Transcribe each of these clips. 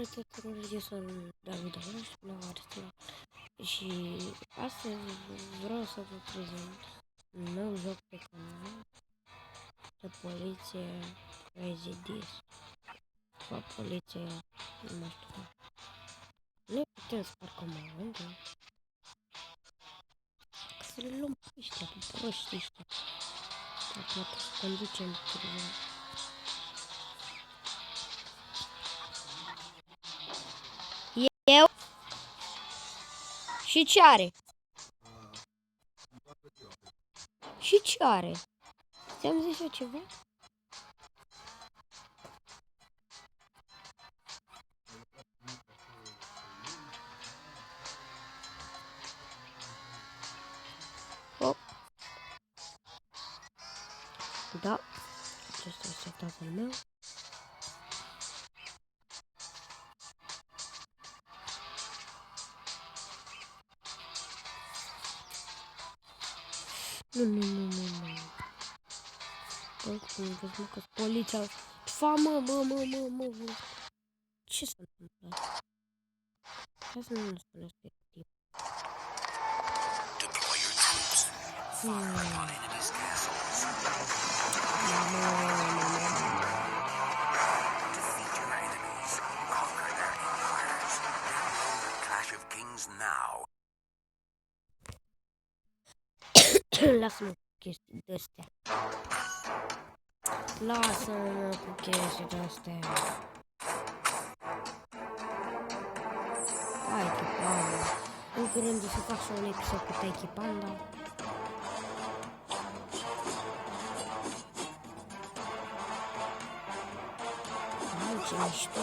Salutare tuturor, eu sunt David Alăș, și astăzi vreau să vă prezint un nou joc pe canal de poliție Rezidis. Sau poliție, nu știu. Ne putem sparca amănunte ca să le luăm pe ăștia, pe proștii ăștia. Dacă să conducem târziu. Eu? Și ce are? Și ce are? Ți-am zis eu ceva? Oh. Da, acesta este tatăl meu. Nu. Bă, cum vezi, mă, că poliția... Fa, mă. Ce s-a întâmplat? Hai să nu spuneți pe timp. Deploy your troops. Fire on enemy's castles. Defeat your enemies. Conquer their empires. Download the Clash of Kings now. Lasă-mă cu chestii de-astea. Lasă-mă cu chestii de-astea. Hai, Echipanda. În curând o să fac și un episod cu Echipanda. Hai, ce mișto.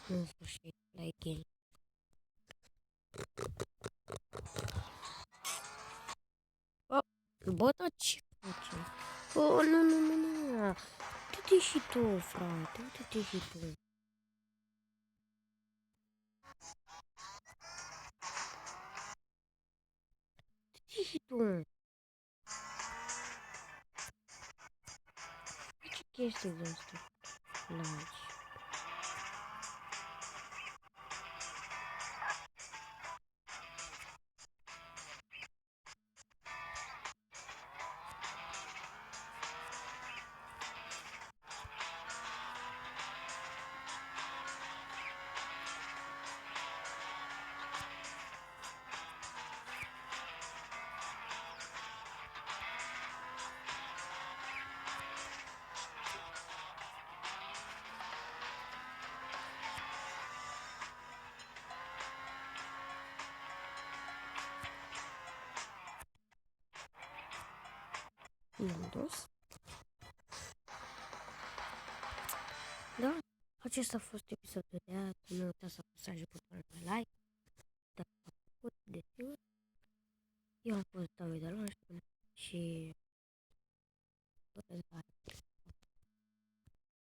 În sfârșit, la Egel. Bă, dar ce face? Oh, nu. Uite-te și tu, frate, uite-te și tu. Uite-te și tu. Ce chestii de astea? Laci. I-am dus. Da, acesta a fost episodul de azi. Nu uitați să apăsați butonul de like. Dacă v-a plăcut, desigur. Eu am fost David Alăș și